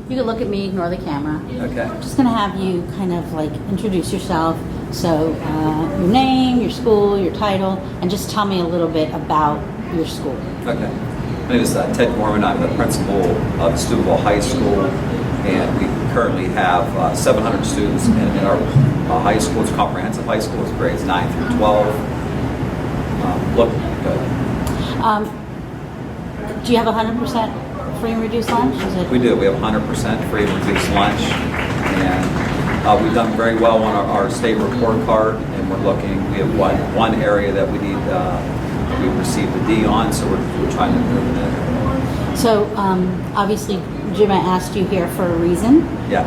You can look at me, ignore the camera. Okay. I'm just going to have you kind of like introduce yourself. So your name, your school, your title, and just tell me a little bit about your school. Okay. My name is Ted Gorman. I'm the principal of Steubenville High School, and we currently have 700 students in our high school. It's comprehensive high school. It's grades 9 through 12. Look, go ahead. Do you have 100% free and reduced lunch? Is it? We do. We have 100% free and reduced lunch, and we've done very well on our state report card, and we're looking. We have one area that we need. We received a D on, so we're trying to improve that. So obviously, Jim asked you here for a reason. Yes.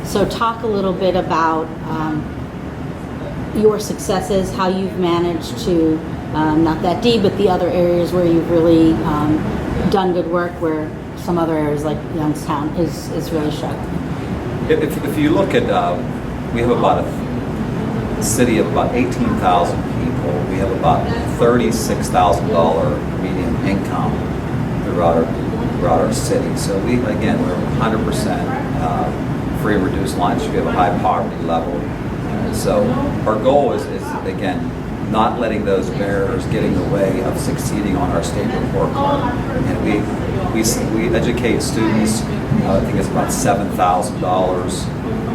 So talk a little bit about your successes, how you've managed to, not that D, but the other areas where you've really done good work, where some other areas like Youngstown is really struggling. If you look at, we have about a city of about 18,000 people. We have about $36,000 median income throughout our city. So we're 100% free and reduced lunch. We have a high poverty level. So our goal is again, not letting those barriers get in the way of succeeding on our state report card. And we educate students. I think it's about $7,000,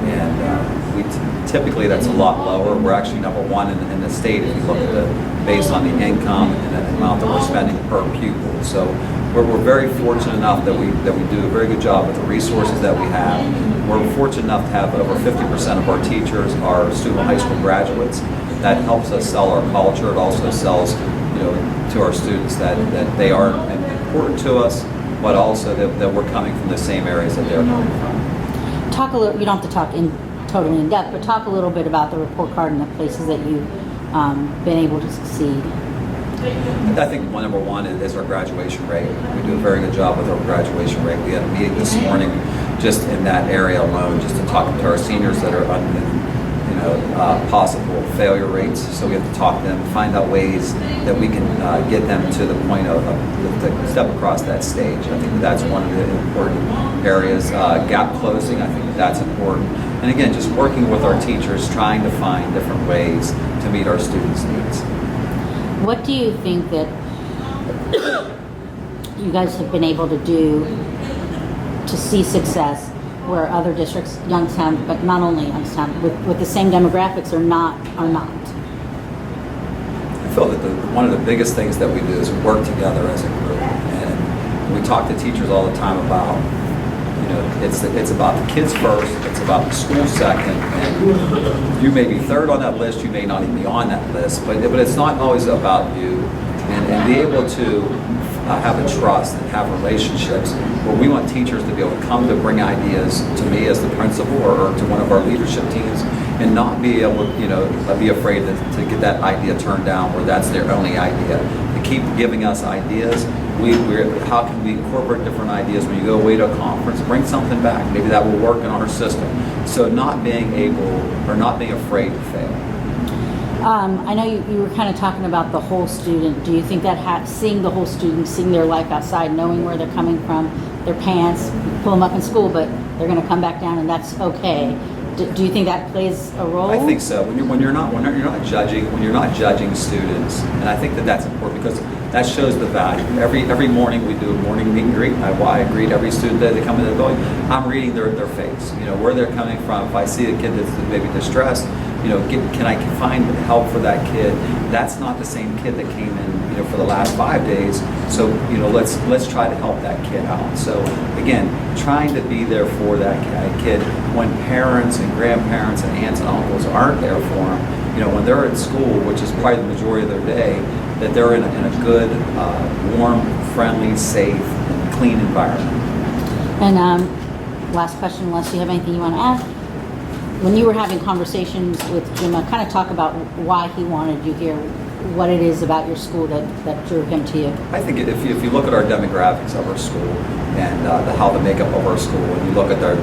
and typically that's a lot lower. We're actually number one in the state if you look at based on the income and the amount that we're spending per pupil. So we're very fortunate enough that we do a very good job with the resources that we have. We're fortunate enough to have over 50% of our teachers are Steubenville High School graduates. That helps us sell our culture. It also sells, to our students that they are important to us, but also that we're coming from the same areas that they're coming from. Talk a little. You don't have to talk totally in depth, but talk a little bit about the report card and the places that you've been able to succeed. I think number one is our graduation rate. We do a very good job with our graduation rate. We had a meeting this morning just in that area alone, just to talk to our seniors that are possible failure rates. So we have to talk to them, find out ways that we can get them to the point of to step across that stage. I think that's one of the important areas. Gap closing, I think that's important. And again, just working with our teachers, trying to find different ways to meet our students' needs. What do you think that you guys have been able to do to see success where other districts, Youngstown, but not only Youngstown, with the same demographics are not? I feel that one of the biggest things that we do is work together as a group. And we talk to teachers all the time about, it's about the kids first, it's about the school second, and you may be third on that list, you may not even be on that list, but it's not always about you. And be able to have a trust and have relationships where we want teachers to be able to come to bring ideas to me as the principal or to one of our leadership teams, and not be able to, be afraid to get that idea turned down where that's their only idea. To keep giving us ideas. How can we incorporate different ideas when you go away to a conference, bring something back, maybe that will work in our system. So not being afraid to fail. I know you were kind of talking about the whole student. Do you think that seeing the whole student, seeing their life outside, knowing where they're coming from, their parents pull them up in school, but they're going to come back down and that's okay? Do you think that plays a role? I think so. When you're not judging students, and I think that's important because that shows the value. Every morning we do a morning meet and greet. I greet every student that they come into the building. I'm reading their face, where they're coming from. If I see a kid that's maybe distressed, can I find help for that kid? That's not the same kid that came in, for the last 5 days. So, let's try to help that kid out. So again, trying to be there for that kid when parents and grandparents and aunts and uncles aren't there for them. When they're at school, which is probably the majority of their day, that they're in a good, warm, friendly, safe, and clean environment. And last question, unless you have anything you want to add. When you were having conversations with Jim, kind of talk about why he wanted you here. what it is about your school that drew him to you? I think if you look at our demographics of our school and how the makeup of our school, and you look at the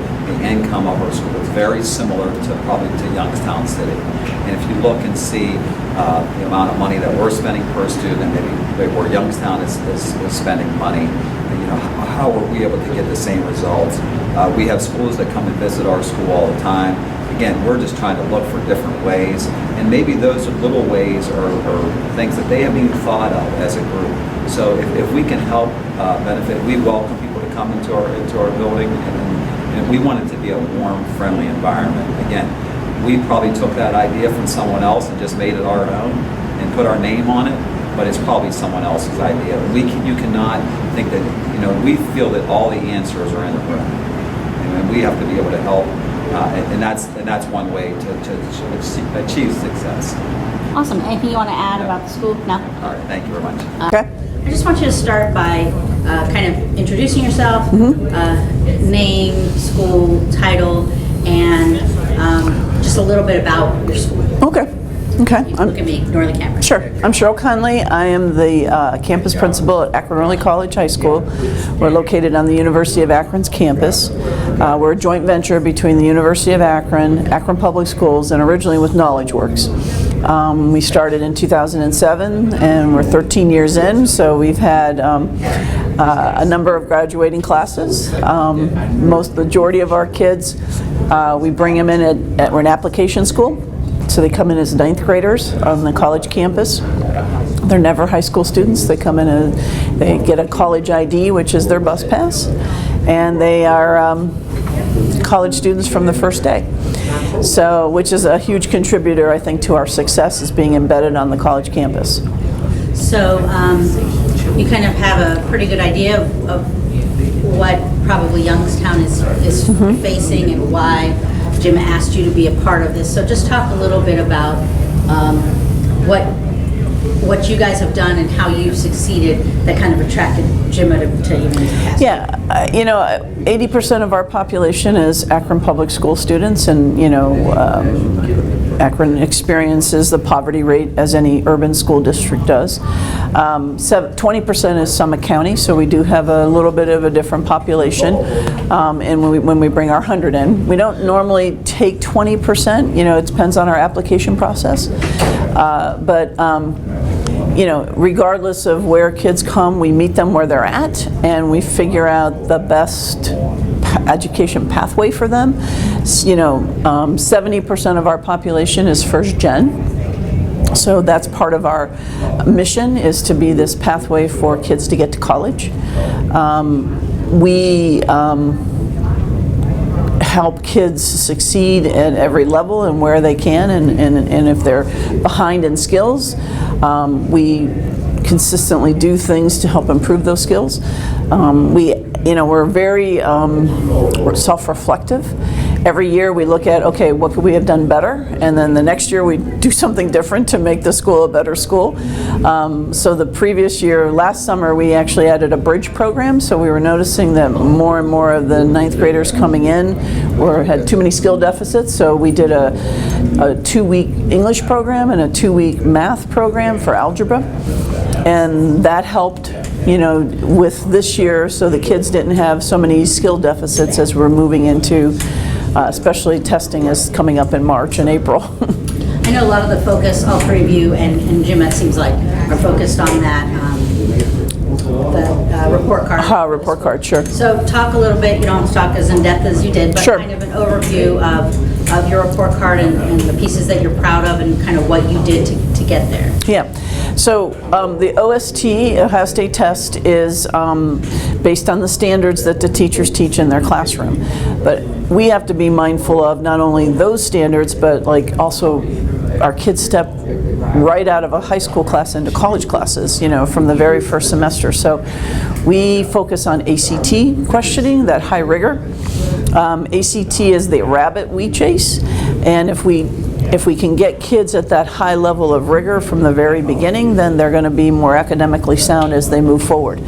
income of our school, it's very similar to probably to Youngstown City. And if you look and see the amount of money that we're spending per student, maybe where Youngstown is spending money, how are we able to get the same results? We have schools that come and visit our school all the time. Again, we're just trying to look for different ways, and maybe those little ways are things that they haven't even thought of as a group. So if we can help benefit, we welcome people to come into our building, and we want it to be a warm, friendly environment. Again, we probably took that idea from someone else and just made it our own and put our name on it, but it's probably someone else's idea. You cannot think that, we feel that all the answers are in the room, and we have to be able to help. And that's one way to achieve success. Awesome. Anything you want to add about the school? No? All right, thank you very much. Okay. I just want you to start by kind of introducing yourself, name, school, title, and just a little bit about your school. Okay. You can look at me, ignore the camera. Sure. I'm Cheryl Connolly. I am the campus principal at Akron Early College High School. We're located on the University of Akron's campus. We're a joint venture between the University of Akron, Akron Public Schools, and originally with Knowledge Works. We started in 2007, and we're 13 years in, so we've had a number of graduating classes. Majority of our kids, we bring them in we're an application school. So they come in as 9th graders on the college campus. They're never high school students. They come in and they get a college ID, which is their bus pass, and they are college students from the first day. So, which is a huge contributor, I think, to our success, is being embedded on the college campus. So you kind of have a pretty good idea of what probably Youngstown is facing and why Jim asked you to be a part of this. So just talk a little bit about what you guys have done and how you've succeeded that kind of attracted Jim to even ask. Yeah, 80% of our population is Akron Public School students, and Akron experiences the poverty rate as any urban school district does. 20% is Summit County, so we do have a little bit of a different population. And when we bring our 100 in, we don't normally take 20%. It depends on our application process. Regardless of where kids come, we meet them where they're at, and we figure out the best education pathway for them. 70% of our population is first gen. So that's part of our mission, is to be this pathway for kids to get to college. We help kids succeed at every level and where they can, and if they're behind in skills, we consistently do things to help improve those skills. We're very self-reflective. Every year we look at, okay, what could we have done better? And then the next year we do something different to make the school a better school. So the previous year, last summer, we actually added a bridge program. So we were noticing that more and more of the 9th graders coming in had too many skill deficits. So we did a 2-week English program and a 2-week math program for algebra. And that helped, with this year, so the kids didn't have so many skill deficits as we're moving into, especially testing is coming up in March and April. I know a lot of the focus, all three of you and Jim, it seems like, are focused on that, the report card. Report card, sure. So talk a little bit, you don't have to talk as in-depth as you did, but Sure. kind of an overview of your report card and the pieces that you're proud of and kind of what you did to get there. Yeah. So the OST, Ohio State test, is based on the standards that the teachers teach in their classroom. But we have to be mindful of not only those standards, but also our kids step right out of a high school class into college classes, from the very first semester. So we focus on ACT questioning, that high rigor. ACT is the rabbit we chase, and if we can get kids at that high level of rigor from the very beginning, then they're going to be more academically sound as they move forward.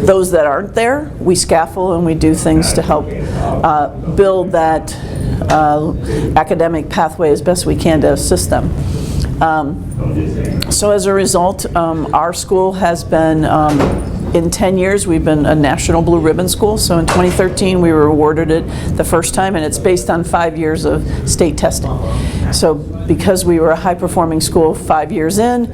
Those that aren't there, we scaffold and we do things to help build that academic pathway as best we can to assist them. So as a result, our school has been, in 10 years, we've been a National Blue Ribbon School. So in 2013, we were awarded it the first time, and it's based on 5 years of state testing. So because we were a high-performing school 5 years in,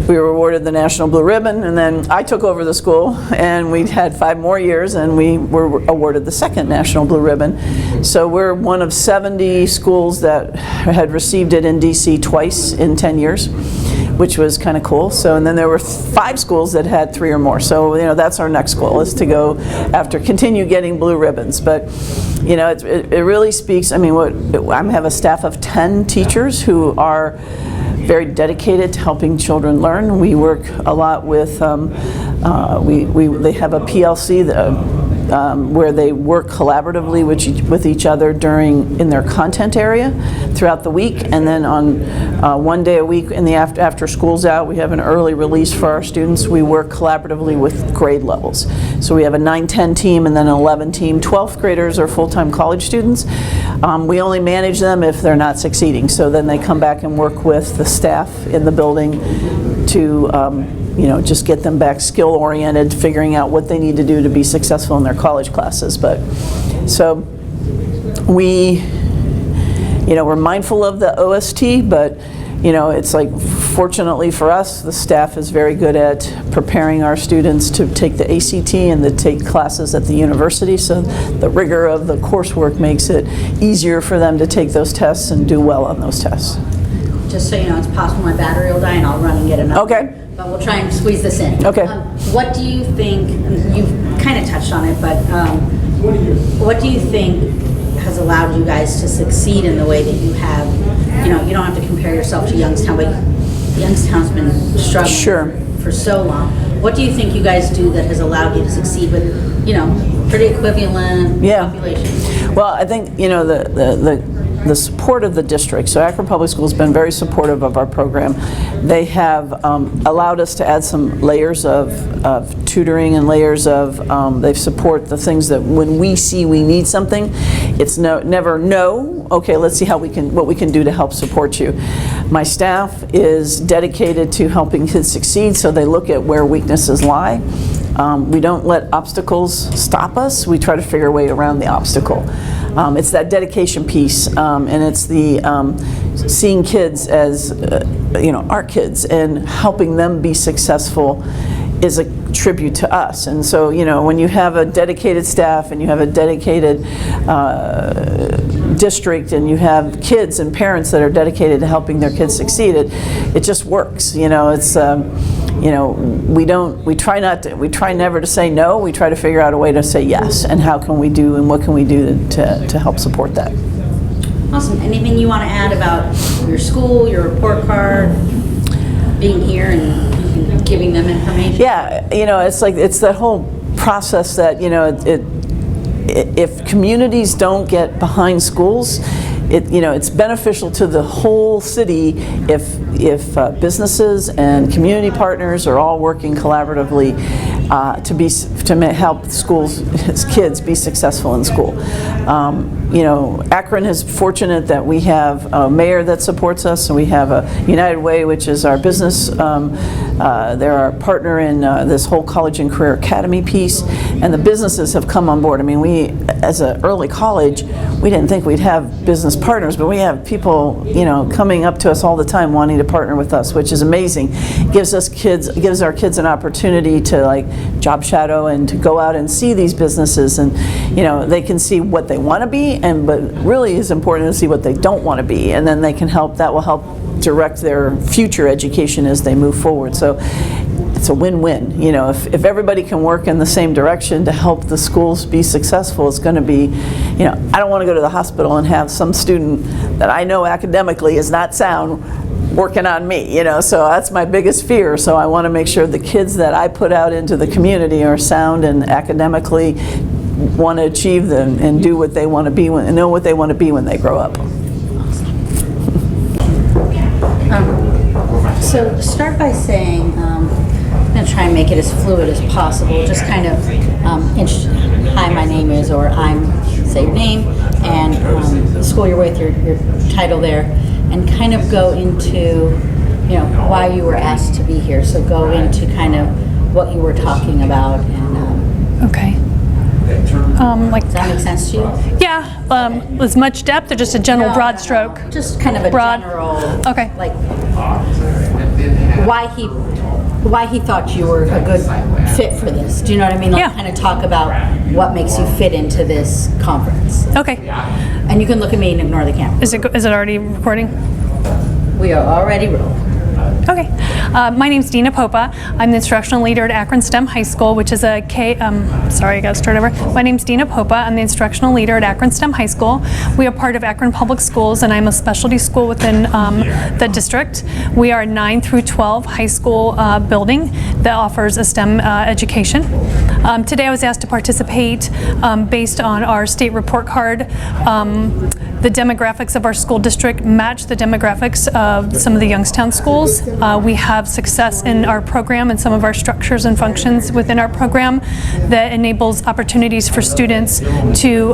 we were awarded the National Blue Ribbon, and then I took over the school, and we had 5 more years, and we were awarded the second National Blue Ribbon. So we're one of 70 schools that had received it in DC twice in 10 years, which was kind of cool. So, and then there were 5 schools that had 3 or more. So, you know, that's our next goal, is to go after, continue getting blue ribbons. But, you know, it really speaks, I mean, I have a staff of 10 teachers who are very dedicated to helping children learn. We work a lot with, they have a PLC where they work collaboratively with each other in their content area throughout the week, and then on 1 day a week in the after school's out, we have an early release for our students. We work collaboratively with grade levels. So we have a 9-10 team and then an 11 team. 12th graders are full-time college students. We only manage them if they're not succeeding. So then they come back and work with the staff in the building to you know, just get them back skill-oriented, figuring out what they need to do to be successful in their college classes. But so we, you know, we're mindful of the OST, but you know, it's like, fortunately for us, the staff is very good at preparing our students to take the ACT and to take classes at the university. So the rigor of the coursework makes it easier for them to take those tests and do well on those tests. Just so you know, it's possible my battery will die and I'll run and get another. Okay. But we'll try and squeeze this in. Okay. What do you think, you've kind of touched on it, but what do you think has allowed you guys to succeed in the way that you have? You know, you don't have to compare yourself to Youngstown, but Youngstown's been struggling Sure. for so long. What do you think you guys do that has allowed you to succeed with, you know, pretty equivalent population? Well, I think, you know, the support of the district. So Akron Public Schools has been very supportive of our program. They have allowed us to add some layers of tutoring and layers of, they support the things that when we see we need something, it's never no, okay, let's see what we can do to help support you. My staff is dedicated to helping kids succeed, so they look at where weaknesses lie. We don't let obstacles stop us. We try to figure a way around the obstacle. It's that dedication piece, and it's the seeing kids as you know, our kids, and helping them be successful is a tribute to us. And so, you know, when you have a dedicated staff and you have a dedicated district and you have kids and parents that are dedicated to helping their kids succeed, it just works. You know, it's you know, we try never to say no. We try to figure out a way to say yes, and how can we do and what can we do to help support that. Awesome. Anything you want to add about your school, your report card, being here and giving them information? Yeah, you know, it's like, it's that whole process that, you know, if communities don't get behind schools, you know, it's beneficial to the whole city if businesses and community partners are all working collaboratively to help kids be successful in school. You know, Akron is fortunate that we have a mayor that supports us, and we have a United Way, which is our business. They're our partner in this whole college and career academy piece, and the businesses have come on board. I mean, we, as an early college, we didn't think we'd have business partners, but we have people, you know, coming up to us all the time wanting to partner with us, which is amazing. Gives our kids an opportunity to like job shadow and to go out and see these businesses, and you know, they can see what they want to be, but really is important to see what they don't want to be, and then that will help direct their future education as they move forward. So it's a win-win. You know, if everybody can work in the same direction to help the schools be successful, it's going to be, you know, I don't want to go to the hospital and have some student that I know academically is not sound working on me, you know, so that's my biggest fear. So I want to make sure the kids that I put out into the community are sound and academically want to achieve them and do what they want to be and know what they want to be when they grow up. So start by saying, I'm going to try and make it as fluid as possible. Just kind of, hi, my name is, or say your name, and the school you're with, your title there, and kind of go into you know, why you were asked to be here. So go into kind of what you were talking about, and Okay. does that make sense to you? Yeah, with much depth or just a general broad stroke? Just kind of a Broad. general, Okay. like why he thought you were a good fit for this. Do you know what I mean? Like, Yeah. kind of talk about what makes you fit into this conference. Okay. And you can look at me and ignore the camera. Is it already recording? We are already rolling. Okay. My name's Dina Popa. I'm the instructional leader at Akron STEM High School, which is a sorry, I gotta start over. My name's Dina Popa. I'm the instructional leader at Akron STEM High School. We are part of Akron Public Schools, and I'm a specialty school within the district. We are a 9 through 12 high school building that offers a STEM education. Today I was asked to participate based on our state report card. The demographics of our school district match the demographics of some of the Youngstown schools. We have success in our program and some of our structures and functions within our program that enables opportunities for students to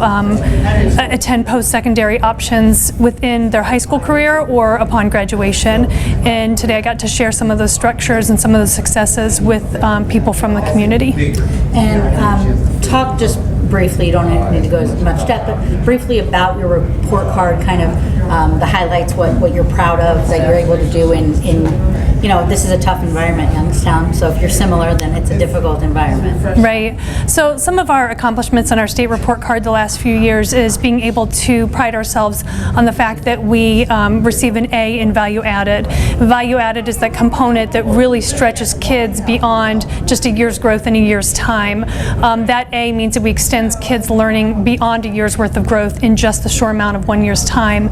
attend post-secondary options within their high school career or upon graduation. And today I got to share some of those structures and some of the successes with people from the community. And talk just briefly, you don't need to go as much depth, but briefly about your report card, kind of the highlights, what you're proud of that you're able to do in you know, this is a tough environment, Youngstown, so if you're similar, then it's a difficult environment. Right. So some of our accomplishments on our state report card the last few years is being able to pride ourselves on the fact that we receive an A in value added. Value added is that component that really stretches kids beyond just a year's growth in a year's time. That A means that we extend kids' learning beyond a year's worth of growth in just the short amount of 1 year's time.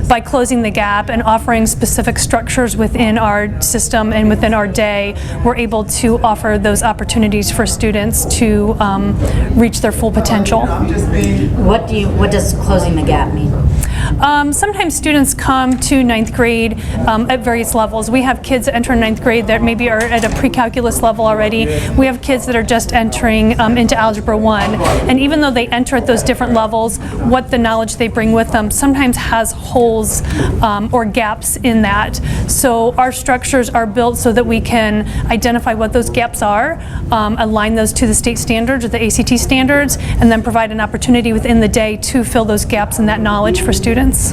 By closing the gap and offering specific structures within our system and within our day, we're able to offer those opportunities for students to reach their full potential. What does closing the gap mean? Sometimes students come to ninth grade at various levels. We have kids that enter ninth grade that maybe are at a pre-calculus level already. We have kids that are just entering into Algebra 1. And even though they enter at those different levels, what the knowledge they bring with them sometimes has holes or gaps in that. So our structures are built so that we can identify what those gaps are, align those to the state standards or the ACT standards, and then provide an opportunity within the day to fill those gaps in that knowledge for students.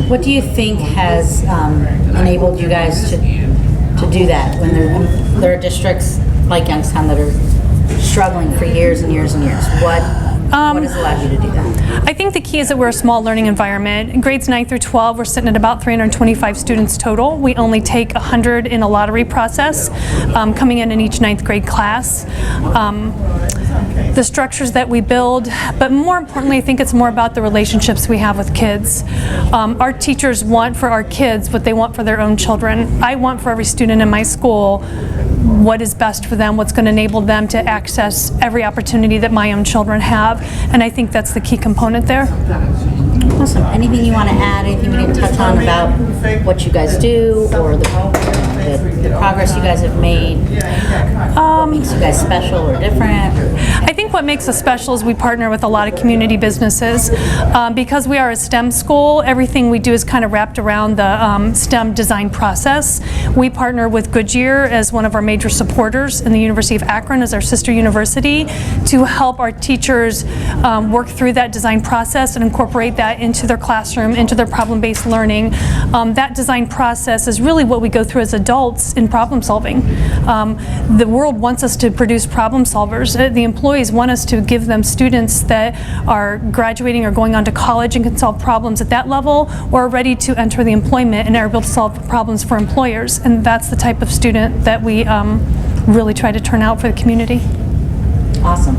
What do you think has enabled you guys to do that when there are districts like Youngstown that are struggling for years and years and years? What has allowed you to do that? I think the key is that we're a small learning environment. In grades 9 through 12, we're sitting at about 325 students total. We only take 100 in a lottery process, coming in each ninth grade class. The structures that we build, but more importantly, I think it's more about the relationships we have with kids. Our teachers want for our kids what they want for their own children. I want for every student in my school what is best for them, what's going to enable them to access every opportunity that my own children have, and I think that's the key component there. Awesome. Anything you want to add? Anything we didn't touch on about what you guys do or the progress you guys have made? What makes you guys special or different? I think what makes us special is we partner with a lot of community businesses. Because we are a STEM school, everything we do is kind of wrapped around the STEM design process. We partner with Goodyear as one of our major supporters, and the University of Akron as our sister university, to help our teachers work through that design process and incorporate that into their classroom, into their problem-based learning. That design process is really what we go through as adults in problem solving. The world wants us to produce problem solvers. The employees want us to give them students that are graduating or going on to college and can solve problems at that level, or are ready to enter the employment and are able to solve problems for employers. And that's the type of student that we really try to turn out for the community. Awesome.